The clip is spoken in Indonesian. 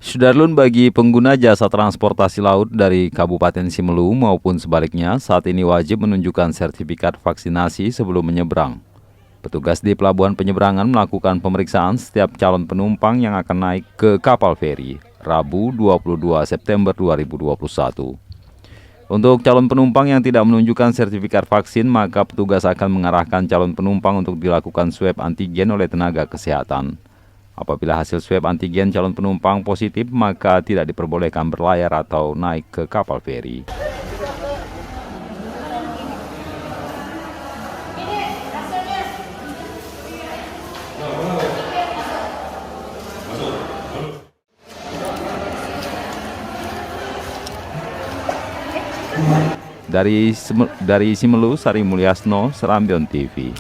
Sudarlun, bagi pengguna jasa transportasi laut dari Kabupaten Simelu maupun sebaliknya, saat ini wajib menunjukkan sertifikat vaksinasi sebelum menyeberang. Petugas di pelabuhan penyeberangan melakukan pemeriksaan setiap calon penumpang yang akan naik ke kapal feri, Rabu 22 September 2021. Untuk calon penumpang yang tidak menunjukkan sertifikat vaksin, maka petugas akan mengarahkan calon penumpang untuk dilakukan swab antigen oleh tenaga kesehatan. Apabila hasil swab antigen calon penumpang positif, maka tidak diperbolehkan berlayar atau naik ke kapal feri. Dari Simelu, Sari Mulyasno, Serambion TV.